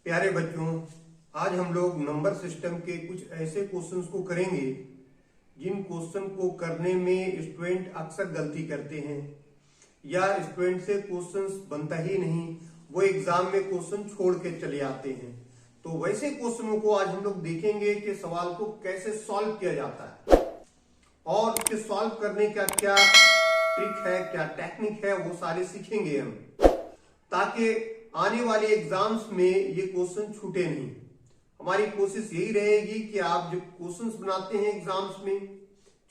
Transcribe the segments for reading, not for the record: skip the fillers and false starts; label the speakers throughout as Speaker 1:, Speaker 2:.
Speaker 1: प्यारे बच्चों, आज हम लोग नंबर सिस्टम के कुछ ऐसे क्वेश्चंस को करेंगे जिन क्वेश्चन को करने में स्टूडेंट अक्सर गलती करते हैं या स्टूडेंट से क्वेश्चंस बनता ही नहीं, वो एग्जाम में क्वेश्चन छोड़ के चले आते हैं। तो वैसे क्वेश्चनों को आज हम लोग देखेंगे कि सवाल को कैसे सॉल्व किया जाता है और इसके सॉल्व करने का क्या ट्रिक है, क्या टेक्निक है, वो सारे सीखेंगे हम, ताकि आने वाले एग्जाम्स में ये क्वेश्चन छूटे नहीं। हमारी कोशिश यही रहेगी कि आप जब क्वेश्चंस बनाते हैं एग्जाम्स में,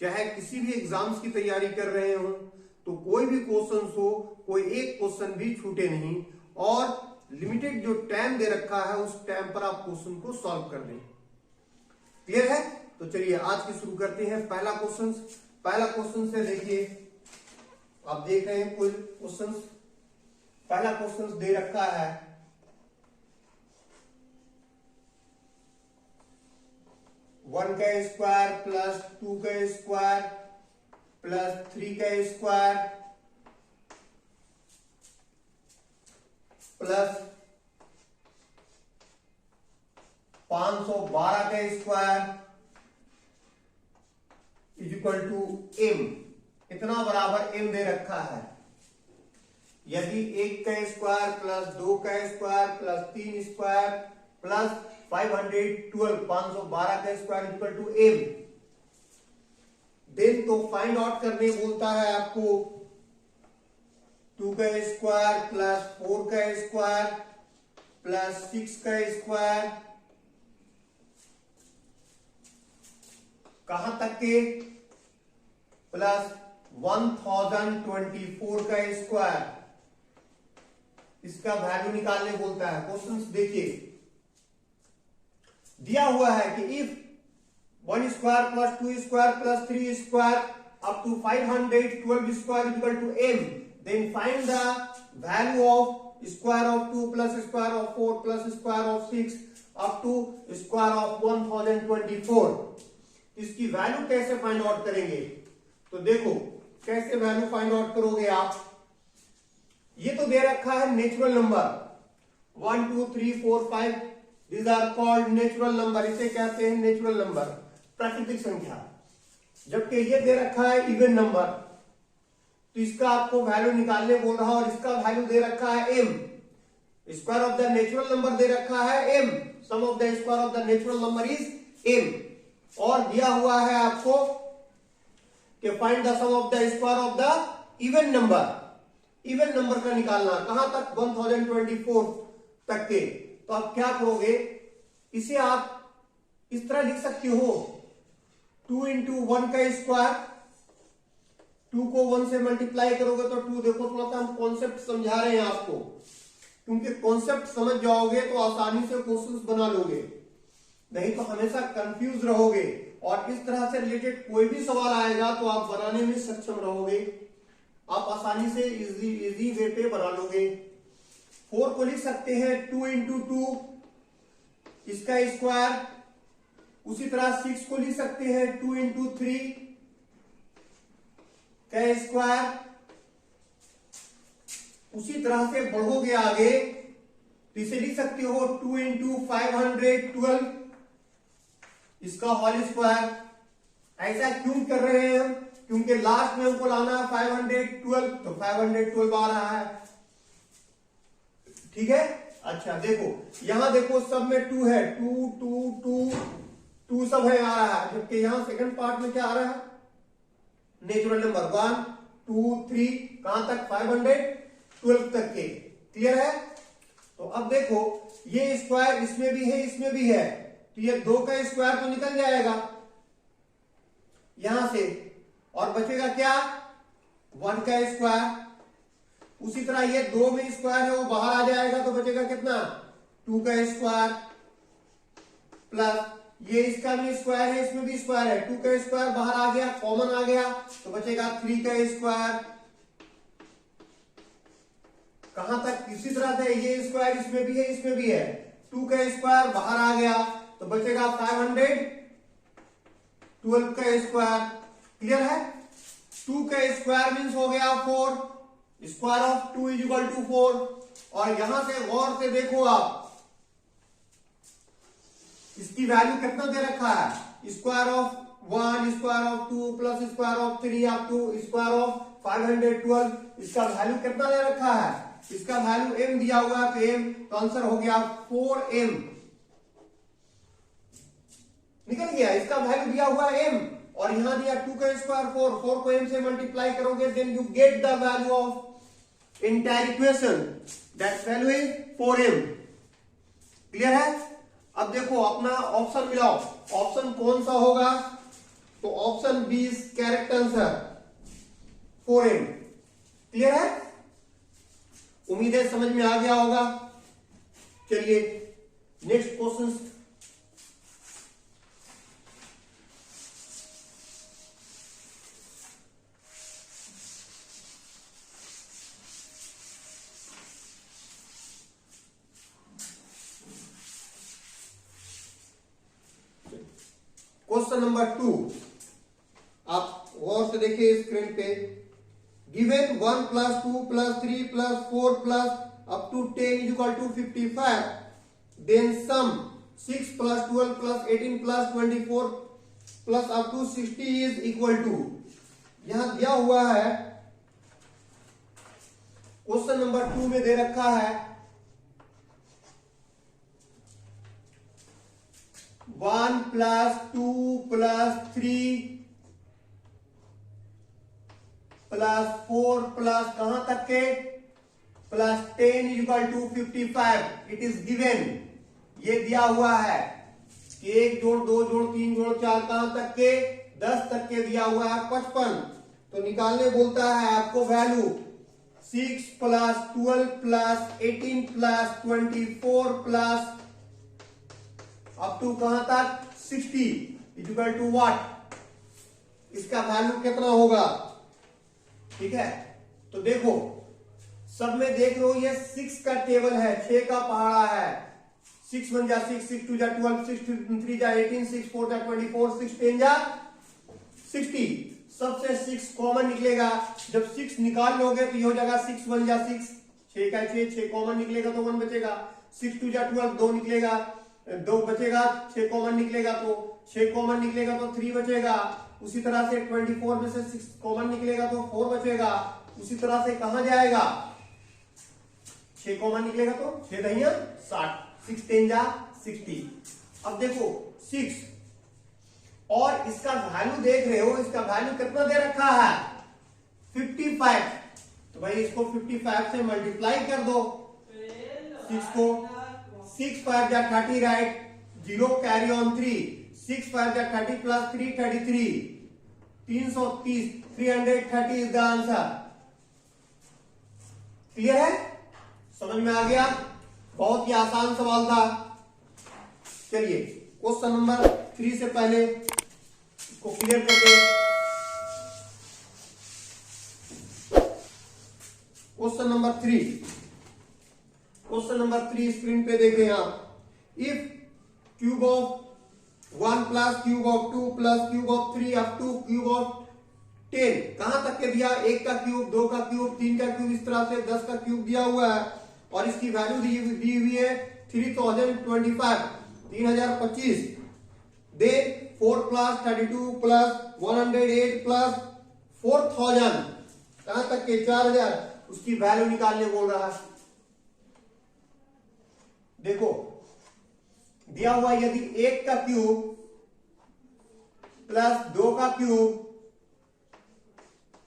Speaker 1: चाहे किसी भी एग्जाम्स की तैयारी कर रहे हो, तो कोई भी क्वेश्चन हो, कोई एक क्वेश्चन भी छूटे नहीं और लिमिटेड जो टाइम दे रखा है उस टाइम पर आप क्वेश्चन को सॉल्व कर लें। क्लियर है? तो चलिए आज की शुरू करते हैं। पहला क्वेश्चन से देखिए, आप देख रहे हैं कुछ क्वेश्चन। पहला क्वेश्चन दे रखा है 1 का स्क्वायर प्लस 2 का स्क्वायर प्लस 3 का स्क्वायर प्लस 512 का square is equal to m, इतना बराबर m दे रखा है। यदि 1 का स्क्वायर प्लस 2 का स्क्वायर प्लस 3 स्क्वायर प्लस 512 का स्क्वायर इक्वल टू m, देन तो फाइंड आउट करने बोलता है आपको 2 का स्क्वायर प्लस 4 का स्क्वायर प्लस 6 का स्क्वायर, कहां तक के, प्लस 1024 का स्क्वायर, इसका वैल्यू निकालने बोलता है। क्वेश्चंस देखिए, दिया हुआ है कि if 1 square plus 2 square plus 3 square up to 512 square equal to m, then find the value of square of 2 plus square of 4 plus square of 6 up to square of 1024। इसकी value कैसे find out करेंगे? तो देखो कैसे value find out करोगे आप। ये तो दे रखा है natural number 1 2 3 4 5, these are called natural number, इसे कहते हैं नेचुरल नंबर, प्राकृतिक संख्या। जबकि ये दे रखा है इवन नंबर, तो इसका आपको वैल्यू निकालने बोल रहा है और इसका वैल्यू दे रखा है m। Square of the natural number दे रखा है m, sum of the square of the natural number is m, और दिया हुआ है आपको कि find the sum of the square of the even number. Even number का निकालना कहां तक, 1024 तक के। तो आप क्या करोगे, इसे आप इस तरह लिख सकते हो 2 इंटू 1 का स्क्वायर, 2 को 1 से मल्टीप्लाई करोगे तो 2, देखो थोड़ा सा हम कॉन्सेप्ट समझा रहे हैं आपको, क्योंकि कॉन्सेप्ट समझ जाओगे तो आसानी से क्वेश्चंस बना लोगे, नहीं तो हमेशा कंफ्यूज रहोगे और इस तरह से रिलेटेड कोई भी सवाल आएगा तो आप बनाने में सक्षम रहोगे, आप आसानी से इजी वे पे बना लोगे। 4 को लिख सकते हैं 2 इंटू 2, इसका स्क्वायर। उसी तरह 6 को लिख सकते हैं 2 इंटू 3 का स्क्वायर। उसी तरह से बढ़ोगे आगे तो इसे लिख सकते हो 2 इंटू 512, इसका होल स्क्वायर। ऐसा क्यों कर रहे हैं हम? क्योंकि लास्ट में हमको लाना है 512, तो 512 आ रहा है। ठीक है, अच्छा देखो यहां देखो सब में 2 है, 2 2 2 2 सब है आ रहा है, जबकि यहां सेकंड पार्ट में क्या आ रहा है, नेचुरल नंबर 1 2 3, कहां तक, 512 तक के। क्लियर है? तो अब देखो ये स्क्वायर इसमें भी है, इसमें भी है, तो ये 2 का स्क्वायर तो निकल जाएगा यहां से, और बचेगा क्या, 1 का स्क्वायर। उसी तरह ये 2 में स्क्वायर है, वो बाहर आ जाएगा, तो बचेगा कितना, 2 का स्क्वायर प्लस ये इसका भी स्क्वायर है, इसमें भी स्क्वायर है, 2 का स्क्वायर बाहर आ गया, कॉमन आ गया, तो बचेगा 3 का स्क्वायर। कहां तक, इसी तरह से ये स्क्वायर इसमें भी है, इसमें भी है, 2 का स्क्वायर बाहर आ गया, तो बचेगा 512 का स्क्वायर। क्लियर है? 2 का स्क्वायर मीन्स हो गया 4, square of 2 is equal to 4। और यहां से गौर से देखो आप, इसकी वैल्यू कितना दे रखा है, square of 1, square of 2 plus square of 3 up to square of 512। इसका वैल्यू कितना दे रखा है, इसका वैल्यू m दिया हुआ है, m तो आंसर हो गया 4m। निकल गया, इसका वैल्यू दिया हुआ है m और यहां दिया 2 का स्क्वायर 4 को m से मल्टीप्लाई करोगे then you get the value of entire equation, that value is 4m। Clear है। अब देखो अपना ऑप्शन मिलाओ, ऑप्शन कौन सा होगा, तो option B is correct answer 4m। Clear है, उम्मीद है समझ में आ गया होगा। चलिए नेक्स्ट क्वेश्चन। क्वेश्चन नंबर 2, आप गौर से देखिए स्क्रीन पे। Given 1 plus 2 plus 3 plus 4 plus up to 10 is equal to 55, then sum 6 plus 12 plus 18 plus 24 plus up to 60 is equal to. यहां दिया हुआ है क्वेश्चन नंबर 2 में दे रखा है 1 प्लस 2 प्लस 3 प्लस 4 प्लस कहां तक के plus 10 is equal to 55। It is given, ये दिया हुआ है कि 1 जोड़ 2 जोड़ 3 जोड़ 4 कहां तक के 10 तक के दिया हुआ है 55। तो निकालने बोलता है आपको value 6 plus 12 plus 18 plus 24 plus up to कहां तक 60 इज इक्वल टू व्हाट, इसका वैल्यू कितना होगा। ठीक है, तो देखो सब में देख लो ये 6 का टेबल है, 6 का पहाड़ा है। 6 1 जा 6, 6 2 जा 12, 6 3 जा 18, 6 4 जा 24, 6 10 जा 60। सबसे 6 कॉमन निकलेगा, जब 6 निकाल लोगे तो ये हो जाएगा 6 1 जा 6, 6 का 6 कॉमन निकलेगा तो 1 बचेगा। 6 2 जा 12, 2 निकलेगा 2 बचेगा, 6 कॉमन निकलेगा तो 6 कॉमन निकलेगा तो 3 बचेगा। उसी तरह से 24 में से 6 कॉमन निकलेगा तो 4 बचेगा। उसी तरह से कहां जाएगा, 6 कॉमन निकलेगा तो 6 दहिया 60, 6 10 जा 60। अब देखो 6 और इसका वैल्यू देख रहे हो, इसका वैल्यू कितना दे रखा है 55। तो भाई इसको 55 से मल्टीप्लाई कर दो। 6 को 6 5 जा 30 राइट, 0 कैरी ऑन 3, 6 5 जा 30 plus 3 33, 330, 330 is the answer. Clear है, समझ में आ गया, बहुत ही आसान सवाल था। चलिए क्वेश्चन नंबर 3 से पहले इसको क्लियर कर दो। Question number 3, question number 3 screen पे देखें आप। If cube of 1 plus cube of 2 plus cube of 3 up two cube of 10 कहां तक के दिया, 1 का क्यूब 2 का क्यूब 3 का क्यूब, इस तरह से 10 का क्यूब दिया हुआ है और इसकी वैल्यू दी हुई है 3025 3025। दे 4 प्लस 32 प्लस 108 प्लस 4000 कहां तक के 4000, उसकी वैल्यू निकालने बोल रहा है। देखो दिया हुआ यदि 1 का क्यूब प्लस 2 का क्यूब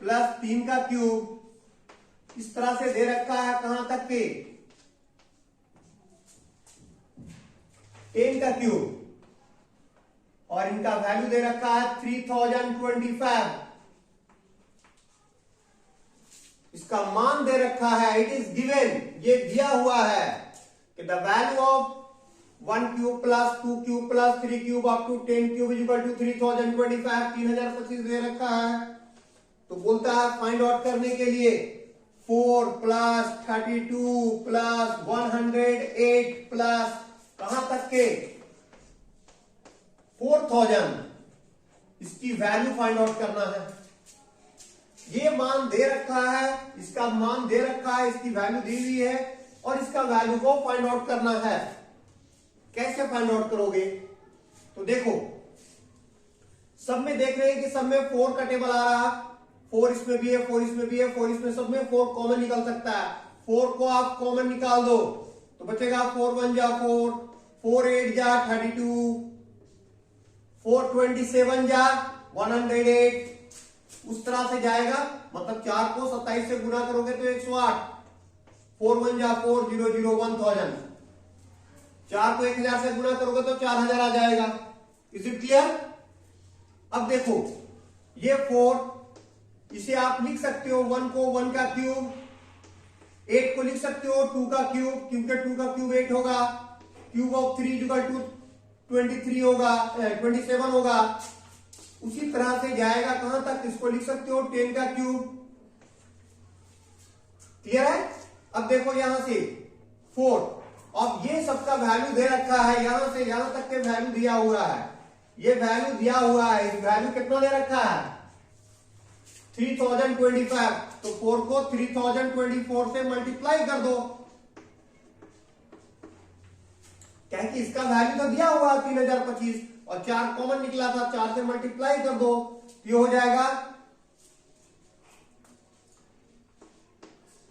Speaker 1: प्लस 3 का क्यूब इस तरह से दे रखा है, कहां तक के 10 का क्यूब और इनका वैल्यू दे रखा है 3025। इसका मान दे रखा है, इट इज गिवन, ये दिया हुआ है कि the value of 1 cube plus 2 cube plus 3 cube up to 10 cube is equal to 3025 3025 दे रखा है। तो बोलता है फाइंड आउट करने के लिए 4 प्लस 32 प्लस 108 प्लस कहां तक के 4000, इसकी वैल्यू फाइंड आउट करना है। ये मान दे रखा है, इसका मान दे रखा है, इसकी वैल्यू दी हुई है और इसका वैल्यू को फाइंड आउट करना है। कैसे फाइंड आउट करोगे, तो देखो सब में देख रहे हैं कि सब में 4 का टेबल आ रहा, 4 इसमें भी है, 4 इसमें भी है, 4 इसमें, सब में 4 कॉमन निकल सकता है। 4 को आप कॉमन निकाल दो तो बचेगा 4 1 जा 4, 4 8 जा 32, 4 27 जा 108, उस तरह से जाएगा। मतलब 4 को 27 से गुना करोगे तो 108, 4 1 जा 4 0 0 1000, 4 को 1000 से गुना करोगे तो 4000 आ जाएगा। Is it clear? अब देखो ये 4, इसे आप लिख सकते हो 1 को 1 का क्यूब, 8 को लिख सकते हो 2 का क्यूब, क्योंकि 2 का क्यूब 8 होगा, क्यूब ऑफ 3 इक्वल टू 23 होगा, 27 होगा। उसी तरह से जाएगा कहां तक, इसको लिख सकते हो 10 का क्यूब। क्लियर है? अब देखो यहां से 4, अब ये सबका वैल्यू दे रखा है, यहां से यहां तक के वैल्यू दिया हुआ है, ये वैल्यू दिया हुआ है, इस वैल्यू कितना दे रखा है 3025, तो 4 को 3024 से मल्टीप्लाई कर दो, क्या कि इसका वैल्यू तो दिया हुआ 3025 और 4 कॉमन निकला था, 4 से मल्टीप्लाई कर दो, ये हो जाएगा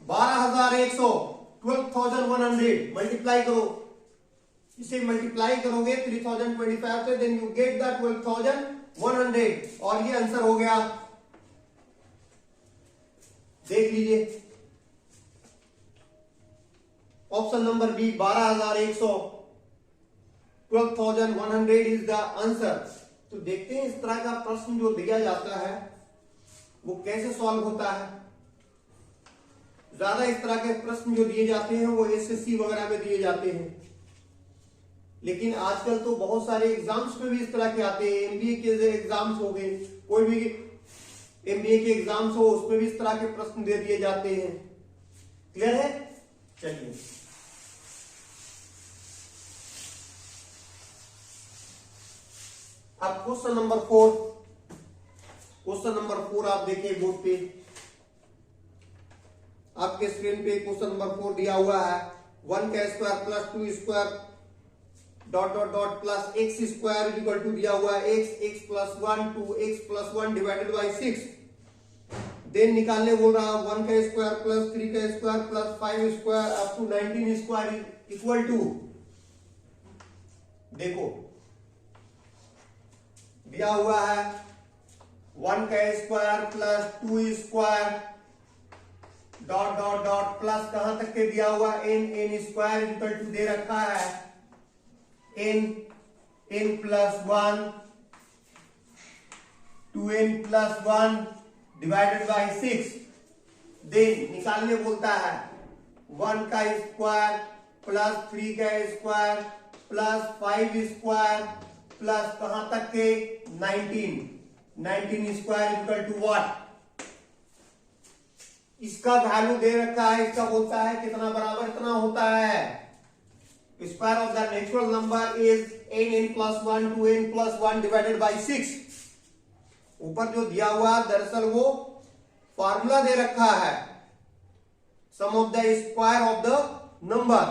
Speaker 1: 12100, 12100 मल्टीप्लाई करो, इसे मल्टीप्लाई करोगे 3025 से, देन यू गेट द 12100 और ये आंसर हो गया। देख लीजिए option number B 12100, 12100 is the answer. तो देखते हैं इस तरह का प्रश्न जो दिया जाता है वो कैसे सॉल्व होता है। ज्यादा इस तरह के प्रश्न जो दिए जाते हैं वो एसएससी वगैरह में दिए जाते हैं, लेकिन आजकल तो बहुत सारे एग्जाम्स में भी इस तरह के आते हैं। एमबीए के एग्जाम्स हो गए, कोई भी एमबीए के एग्जाम्स हो उसमें भी इस तरह के प्रश्न दे दिए जाते हैं। क्लियर है? चलिए अब क्वेश्चन नंबर 4, क्वेश्चन नंबर 4 आप देखिए बोर्ड पे, आपके स्क्रीन पे क्वेश्चन नंबर 4 दिया हुआ है। 1 का square plus 2 square dot dot dot plus x square equal to दिया हुआ है x plus 1 two x plus 1 divided by 6। Then निकालने बोल रहा है 1 का स्क्वायर प्लस 3 का square plus 5 square up to 19 square equal to, देखो दिया हुआ है 1 का square plus 2 square dot dot dot plus कहां तक के दिया हुआ n स्क्वायर इक्वल टू दे रखा है n plus 1 2n plus 1 divided by 6। Then निकालने बोलता है 1 का स्क्वायर प्लस 3 का स्क्वायर प्लस 5 स्क्वायर प्लस कहां तक के 19 स्क्वायर इक्वल टू व्हाट, इसका वैल्यू दे रखा है, इसका बोलता है कितना बराबर इतना होता है। Square of the natural number is n plus 1 two n plus 1 divided by 6। ऊपर जो दिया हुआ दरअसल वो फार्मूला दे रखा है, sum of the square of the number,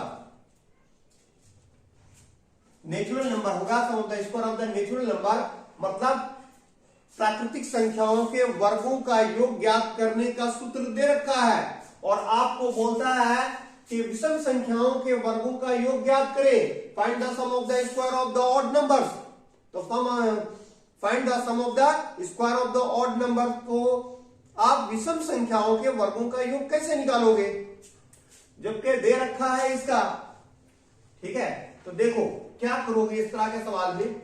Speaker 1: natural number होगा sum of the square of the natural number, मतलब प्राकृतिक संख्याओं के वर्गों का योग ज्ञात करने का सूत्र दे रखा है और आपको बोलता है कि विषम संख्याओं के वर्गों का योग ज्ञात करें, find the sum of the square of the odd numbers. तो find the sum of the square of the odd number, तो आप विषम संख्याओं के वर्गों का योग कैसे निकालोगे जबकि दे रखा है इसका। ठीक है, तो देखो क्या करोगे इस तरह के सवाल में,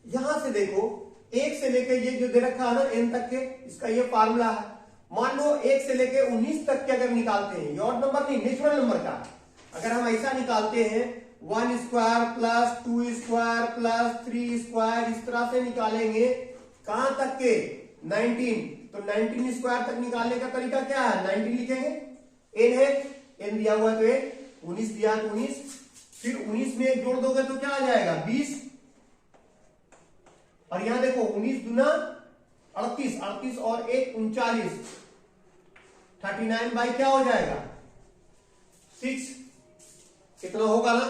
Speaker 1: यहां से देखो 1 से लेके ये जो दे रखा है ना n तक के, इसका ये फार्मूला है। मान लो 1 से लेके 19 तक के अगर निकालते हैं, ये ऑड नंबर नहीं नेचुरल नंबर का, अगर हम ऐसा निकालते हैं 1 square plus 2 square plus 3 square, इस तरह से निकालेंगे कहां तक के 19, तो 19 स्क्वायर तक निकालने का तरीका क्या है, 19 लिखेंगे, n है, n दिया हुआ तो 19 दिया तो 19, फिर 19 में एक जोड़ दोगे तो क्या आ जाएगा 20, और यहां देखो 19 दूना 38, 38 और 1 39, 39 बाई क्या हो जाएगा 6, कितना होगा ना।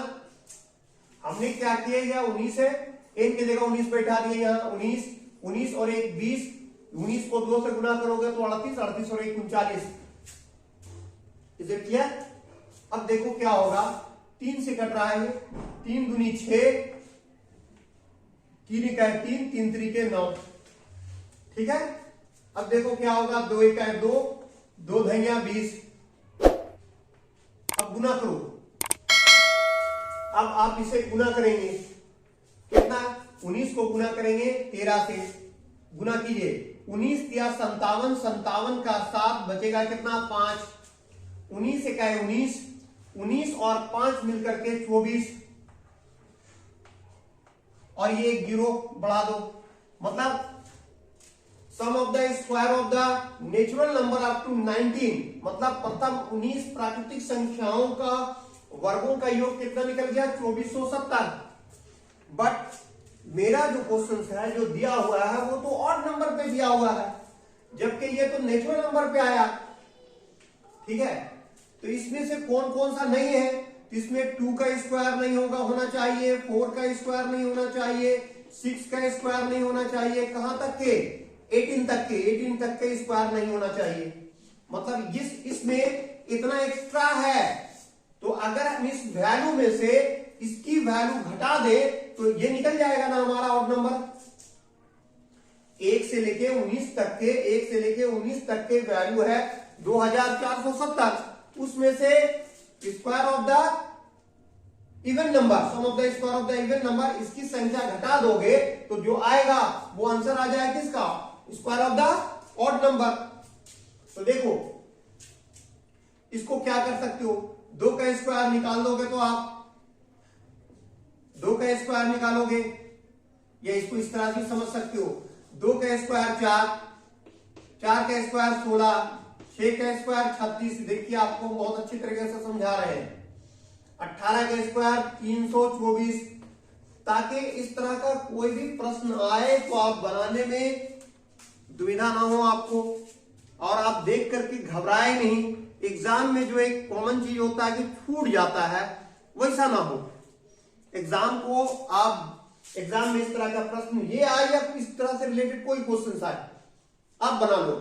Speaker 1: हमने क्या किया, यह 19 है, n की जगह 19 बैठा दिए, यहाँ 19, 19 और 1 20, 19 को 2 से गुना करोगे तो 38, 38 और 1 39। Is it clear? अब देखो क्या होगा, 3 से कट रहा है, 3 दूनी 6, 3 का 3, 3 3 9, ठीक है। अब देखो क्या होगा, 2 1 2, 2 धैया 20। अब गुना करो, अब आप इसे गुना करेंगे कितना, 19 को गुना करेंगे 13 से, गुना कीजिए 19 या 57, 57 का 7 बचेगा कितना 5, 19 से 19, 19 और 5 मिलकर के 24, और ये एक जीरो बढ़ा दो, मतलब sum of the square of the natural number up to 19, मतलब प्रथम 19 प्राकृतिक संख्याओं का वर्गों का योग कितना निकल गया, 2470। बट मेरा जो क्वेश्चन है जो दिया हुआ है वो तो ऑड नंबर पे दिया हुआ है, जबकि ये तो नेचुरल नंबर पे आया, ठीक है। तो इसमें से कौन कौन सा नहीं है, तो इसमें 2 का स्क्वायर नहीं होना चाहिए, 4 का स्क्वायर नहीं होना चाहिए, 6 का स्क्वायर नहीं होना चाहिए, कहां तक के 18 तक के, 18 तक के स्क्वायर नहीं होना चाहिए। मतलब इसमें इतना एक्स्ट्रा है, तो अगर हम इस वैल्यू में से इसकी वैल्यू घटा दे तो ये निकल जाएगा ना हमारा ऑड नंबर। 1 से लेके 19 तक के, 1 से लेके 19 तक के वैल्यू है 2470, उसमें से square of the even number, sum of the square of the even number, इसकी संख्या घटा दोगे तो जो आएगा वो आंसर आ जाएगा किसका, square of the odd number. तो देखो इसको क्या कर सकते हो, 2 का स्क्वायर निकाल दोगे तो आप 2 का स्क्वायर निकालोगे, या इसको इस तरह से समझ सकते हो, 2 का स्क्वायर 4, 4 का स्क्वायर 16, 6 का स्क्वायर 36, देखिए आपको बहुत अच्छी तरीके से समझा रहे हैं, 18 का स्क्वायर 324, ताकि इस तरह का कोई भी प्रश्न आए तो आप बनाने में दुविधा ना हो आपको, और आप देख करके घबराए नहीं। एग्जाम में जो एक कॉमन चीज होता है कि छूट जाता है, वैसा ना हो। एग्जाम को आप एग्जाम में इस तरह का प्रश्न ये आए या इस तरह से रिलेटेड कोई क्वेश्चन आए, आप बना लो,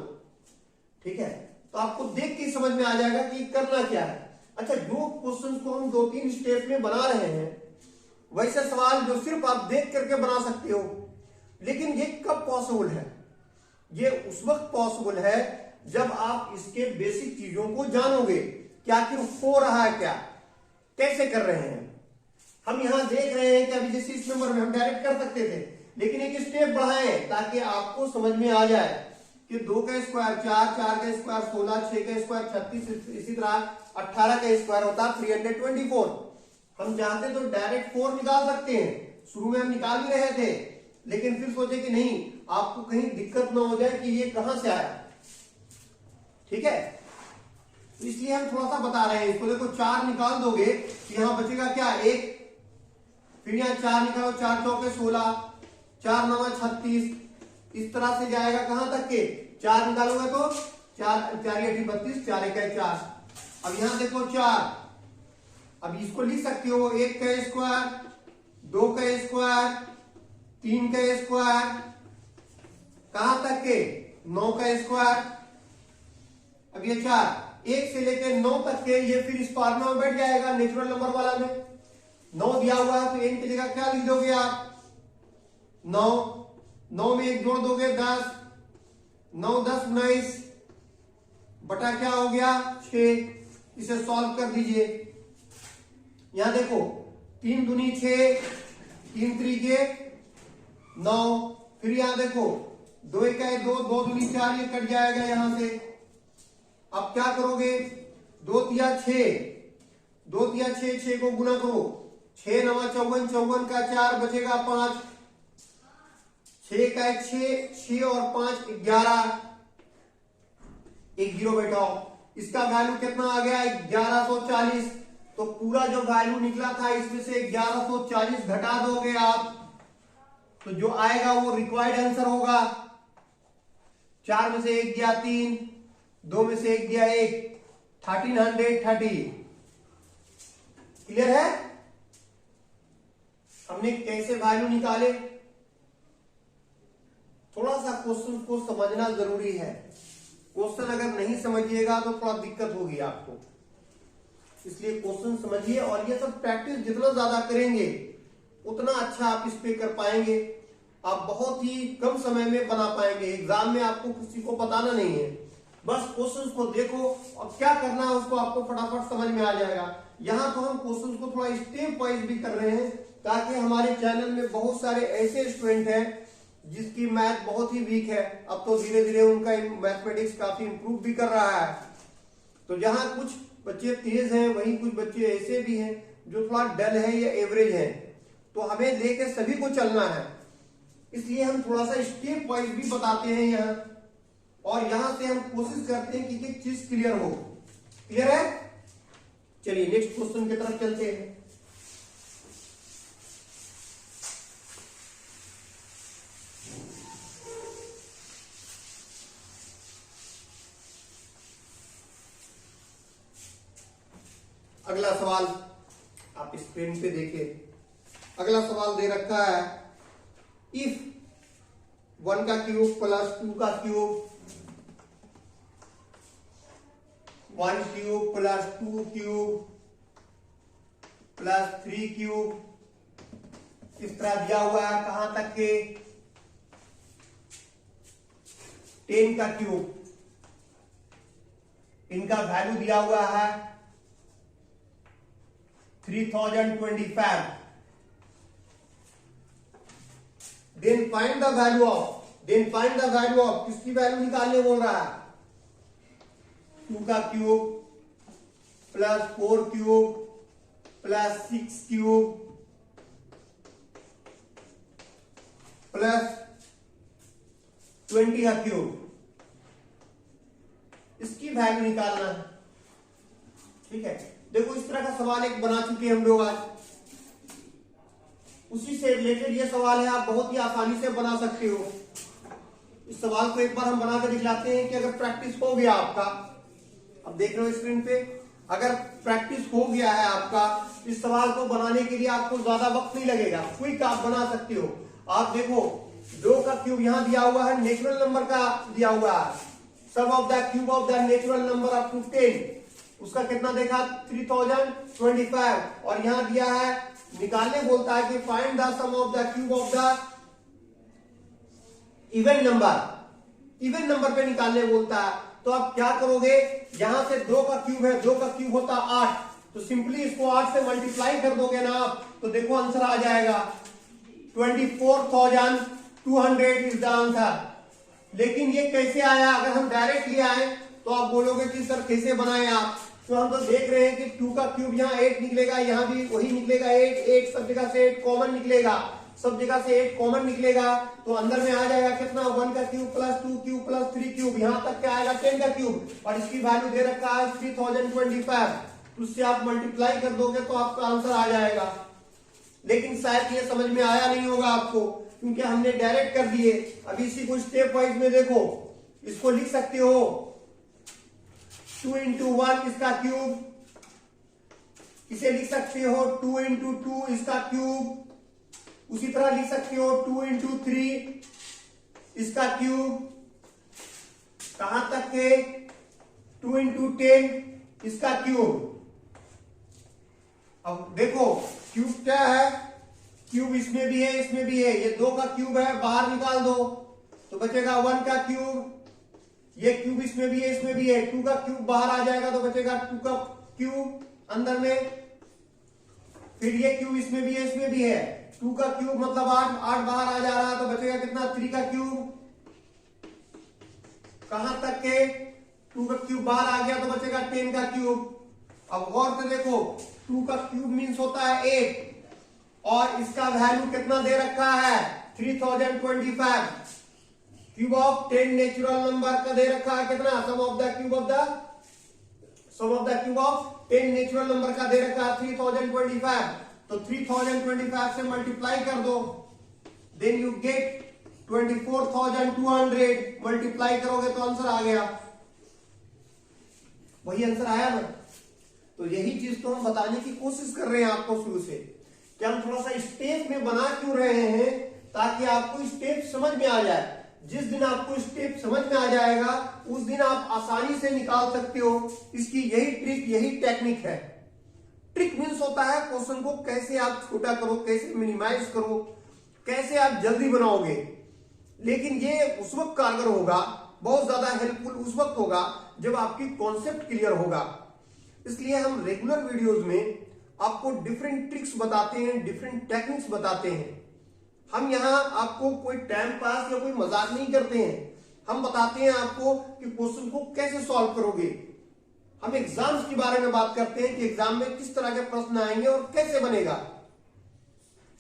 Speaker 1: ठीक है। तो आपको देख के समझ में आ जाएगा कि करना क्या है। अच्छा, जो क्वेश्चन को हम 2-3 स्टेप में बना रहे हैं, वैसे सवाल जो सिर्फ आप देख करके बना सकते हो, लेकिन ये कब पॉसिबल है, ये उस वक्त पॉसिबल है जब आप इसके बेसिक चीजों को जानोगे, क्या आखिर हो रहा है, क्या कैसे कर रहे हैं। हम यहां देख रहे हैं कि अभी जैसे इस नंबर में हम डायरेक्ट कर सकते थे, लेकिन एक स्टेप बढ़ाएं ताकि आपको समझ में आ जाए कि 2 का स्क्वायर 4, 4 का स्क्वायर 16, 6 का स्क्वायर 36, इसी तरह 18 का स्क्वायर होता है 324। हम चाहते तो डायरेक्ट 4 निकाल सकते हैं, शुरू में हम निकाल ही रहे थे, लेकिन फिर सोचे कि नहीं, आपको कहीं दिक्कत ना हो जाए कि ये कहां से आया, ठीक है। तो इसलिए हम थोड़ा सा बता रहे हैं इसको। देखो 4 निकाल दोगे तो यहां बचेगा क्या 1, फिर यहाँ 4 निकालो, 4 चौके 16, 4 9 36, इस तरह से जाएगा कहां तक के, 4 निकालोगे तो 4 4 32, 4 1 4। अब यहां देखो 4, अब इसको लिख सकते हो 1 का स्क्वायर, 2 का स्क्वायर, 3 का स्क्वायर, कहां तक के 9 का स्क्वायर। अब ये 4, 1 से लेकर 9 तक के, ये फिर इस फॉर्मूला में बैठ जाएगा नेचुरल नंबर वाला में। 9 दिया हुआ है तो n की जगह क्या लिख दोगे आप 9, 9 में 1 जोड़ दोगे 10, 9 10 19 बटा क्या हो गया 6। इसे सॉल्व कर दीजिए। यहां देखो 3 दूनी 6, 3 त्रिके 9, फिर यहां देखो 2 1 2, 2 दूनी 4, ये कट जाएगा यहां से। अब क्या करोगे, 2 तिया 6, 2 तिया 6, 6 को गुना करो, 6 9 54, 54 का 4 बचेगा 5, 6 का 6, 6 और 5 11, एक जीरो बैठाओ, इसका वैल्यू कितना आ गया 1140। तो पूरा जो वैल्यू निकला था इसमें से 1140 घटा दोगे आप, तो जो आएगा वो रिक्वायर्ड आंसर होगा। 4 में से 1 गया 3, 2 में से 1 गया 1, 1330। क्लियर है? हमने कैसे वैल्यू निकाले, थोड़ा सा क्वेश्चन को समझना जरूरी है। क्वेश्चन अगर नहीं समझिएगा तो थोड़ा दिक्कत होगी आपको, इसलिए क्वेश्चन समझिए। और ये सब प्रैक्टिस जितना ज्यादा करेंगे उतना अच्छा आप इस पे कर पाएंगे। आप बहुत ही कम समय में बना पाएंगे। एग्जाम में आपको किसी को बताना नहीं है, बस क्वेश्चन को देखो और क्या करना है उसको आपको फटाफट समझ में आ जाएगा। यहाँ तो हम क्वेश्चन को थोड़ा स्टेप वाइज भी कर रहे हैं, ताकि हमारे चैनल में बहुत सारे ऐसे स्टूडेंट हैं जिसकी मैथ बहुत ही वीक है। अब तो धीरे धीरे उनका मैथमेटिक्स काफी इंप्रूव भी कर रहा है। तो जहां कुछ बच्चे तेज हैं, वहीं कुछ बच्चे ऐसे भी हैं जो थोड़ा डल है या एवरेज है। तो हमें लेके सभी को चलना है, इसलिए हम थोड़ा सा स्टेप वाइज भी बताते हैं यहाँ। और यहां से हम कोशिश करते हैं कि एक चीज क्लियर हो। क्लियर है? चलिए नेक्स्ट क्वेश्चन की तरफ चलते हैं। अगला सवाल आप स्क्रीन पे देखिए। अगला सवाल दे रखा है, इफ 1 का क्यूब प्लस 2 का cube 1 cube plus 2 cube plus 3 cube इस तरह दिया हुआ है, कहां तक के 10 का क्यूब, इनका वैल्यू दिया हुआ है 3025। Then find the value of किसकी वैल्यू निकालने बोल रहा है, 2 का cube plus 4 cube plus 6 cube plus 20 का क्यूब, इसकी वैल्यू निकालना है। ठीक है, देखो इस तरह का सवाल एक बना चुके हैं हम लोग आज, उसी से रिलेटेड ये सवाल है, आप बहुत ही आसानी से बना सकते हो। इस सवाल को एक बार हम बना कर दिखलाते हैं कि अगर प्रैक्टिस हो गया आपका, अब देख रहे हो स्क्रीन पे, अगर प्रैक्टिस हो गया है आपका, इस सवाल को बनाने के लिए आपको ज्यादा वक्त नहीं लगेगा, क्विक आप बना सकते हो। आप देखो 2 का क्यूब यहां दिया हुआ है, नेचुरल नंबर का दिया हुआ है, sum of the cube of the natural number up to 10, उसका कितना देखा 3025, और यहां दिया है निकालने बोलता है कि find the sum of the cube of the even number पे निकालने बोलता है। तो आप क्या करोगे, यहां से 2 का क्यूब है, 2 का क्यूब होता 8, तो सिंपली इसको 8 से मल्टीप्लाई कर दोगे ना आप, तो देखो आंसर आ जाएगा 24,200 इज द आंसर। लेकिन ये कैसे आया, अगर हम डायरेक्ट ले आए तो आप बोलोगे कि सर कैसे बनाए आप, तो हम तो देख रहे हैं कि 2 का क्यूब यहाँ 8 निकलेगा, यहाँ भी वही निकलेगा 8 सब जगह से 8 कॉमन निकलेगा, सब जगह से 8 कॉमन निकलेगा, तो अंदर में आ जाएगा कितना 1 का cube plus 2 cube plus 3 cube, यहाँ तक क्या आएगा 10 का क्यूब, और इसकी वैल्यू दे रखा है 3025, तो उससे आप मल्टीप्लाई कर दोगे तो आपका आंसर आ जाएगा। लेकिन शायद ये समझ में आया नहीं होगा आपको, क्योंकि हमने डायरेक्ट कर दिए। अभी इसी को स्टेप वाइज में देखो, इसको लिख सकते हो 2 into 1 इसका क्यूब, इसे लिख सकते हो 2 into 2 इसका क्यूब, उसी तरह लिख सकते हो 2 into 3 इसका क्यूब, कहां तक के 2 into 10 इसका क्यूब। अब देखो क्यूब क्या है, क्यूब इसमें भी है इसमें भी है, ये 2 का क्यूब है, बाहर निकाल दो तो बचेगा 1 का क्यूब, ये क्यूब इसमें भी है इसमें भी है, 2 का क्यूब बाहर आ जाएगा तो बचेगा 2 का क्यूब अंदर में, फिर ये क्यूब इसमें भी है इसमें भी है, 2 का क्यूब मतलब 8 बाहर आ जा रहा है तो बचेगा कितना 3 का क्यूब, कहां तक के 2 का क्यूब बाहर आ गया तो बचेगा 10 का क्यूब। अब गौर से देखो 2 का क्यूब मीन्स होता है 8, और इसका वैल्यू कितना दे रखा है 3025, क्यूब ऑफ 10 नेचुरल नंबर का दे रखा है कितना, sum of the cube of 10 natural number का दे रखा है 3025, तो 3025 से मल्टीप्लाई कर दो, देन यू गेट 24,200, मल्टीप्लाई करोगे तो आंसर आ गया, वही आंसर आया ना। तो यही चीज तो हम बताने की कोशिश कर रहे हैं आपको शुरू से। कि हम थोड़ा सा स्टेप में बना क्यों रहे हैं, ताकि आपको स्टेप समझ में आ जाए। जिस दिन आपको स्टेप समझ में आ जाएगा उस दिन आप आसानी से निकाल सकते हो। इसकी यही ट्रिक, यही टेक्निक है। ट्रिक मीन्स होता है क्वेश्चन को कैसे आप छोटा करो, कैसे मिनिमाइज करो, कैसे आप जल्दी बनाओगे। लेकिन ये उस वक्त कारगर होगा, बहुत ज्यादा हेल्पफुल उस वक्त होगा जब आपकी कॉन्सेप्ट क्लियर होगा। इसलिए हम रेगुलर वीडियोस में आपको डिफरेंट ट्रिक्स बताते हैं, डिफरेंट टेक्निक्स बताते हैं। हम यहां आपको कोई टाइम पास या कोई मजाक नहीं करते हैं। हम बताते हैं आपको कि क्वेश्चन को कैसे सॉल्व करोगे। हम एग्जाम्स के बारे में बात करते हैं कि एग्जाम में किस तरह के प्रश्न आएंगे और कैसे बनेगा।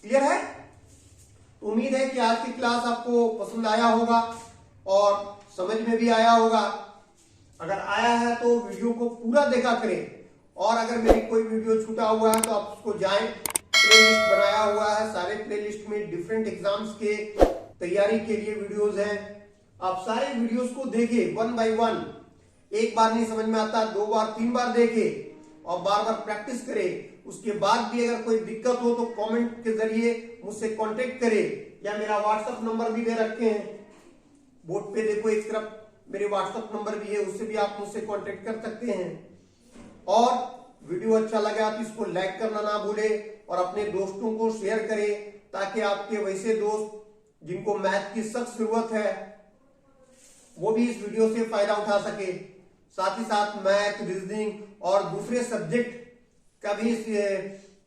Speaker 1: क्लियर है? उम्मीद है कि आज की क्लास आपको पसंद आया होगा और समझ में भी आया होगा। अगर आया है तो वीडियो को पूरा देखा करें, और अगर मेरी कोई वीडियो छूटा हुआ है तो आप उसको जाएं, प्लेलिस्ट बनाया हुआ है। सारे प्लेलिस्ट में डिफरेंट एग्जाम्स के तैयारी के लिए वीडियोस हैं। आप सारे वीडियोस को देखें वन बाय वन। एक बार नहीं समझ में आता, 2 बार 3 बार देखें और बार बार प्रैक्टिस करें। उसके बाद भी अगर कोई दिक्कत हो तो कमेंट के जरिए मुझसे कांटेक्ट करें, या मेरा व्हाट्सएप नंबर भी दे रखे हैं बोर्ड पे, देखो एक तरफ मेरे व्हाट्सएप नंबर भी है, उससे भी आप मुझसे कांटेक्ट कर सकते हैं। और वीडियो अच्छा लगा तो इसको लाइक करना ना भूले और अपने दोस्तों को शेयर करें, ताकि आपके वैसे दोस्त जिनको मैथ की सख्त जरूरत है वो भी इस वीडियो से फायदा उठा सके। साथ ही साथ मैथ, रीजनिंग और दूसरे सब्जेक्ट का भी इस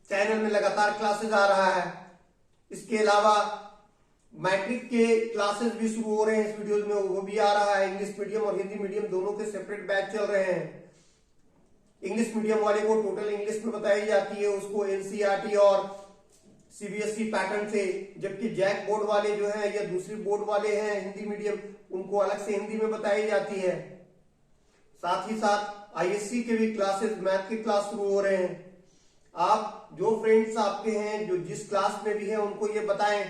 Speaker 1: चैनल में लगातार क्लासेस आ रहा है। इसके अलावा मैट्रिक के क्लासेस भी शुरू हो रहे हैं इस वीडियो में, वो भी आ रहा है। इंग्लिश मीडियम और हिंदी मीडियम दोनों के सेपरेट बैच चल रहे हैं। इंग्लिश मीडियम वाले को टोटल इंग्लिश में बताई जाती है, उसको एनसीईआरटी और सीबीएसई पैटर्न से, जबकि जैक बोर्ड वाले जो है या दूसरी बोर्ड वाले हैं हिंदी मीडियम, उनको अलग से हिंदी में बताई जाती है। साथ ही साथ आईएससी के भी क्लासेस, मैथ के क्लास शुरू हो रहे हैं। आप जो फ्रेंड्स आपके हैं जो जिस क्लास में भी हैं उनको ये बताएं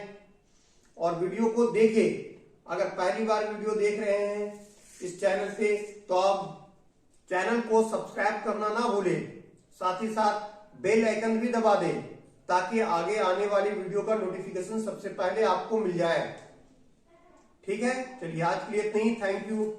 Speaker 1: और वीडियो को देखें। अगर पहली बार वीडियो देख रहे हैं इस चैनल से तो आप चैनल को सब्सक्राइब करना ना भूलें। साथ ही साथ बेल आइकन भी दबा दें, ताकि आगे आने वाली वीडियो का नोटिफिकेशन सबसे पहले आपको मिल जाए। ठीक है, चलिए आज के लिए इतना ही। Thank you.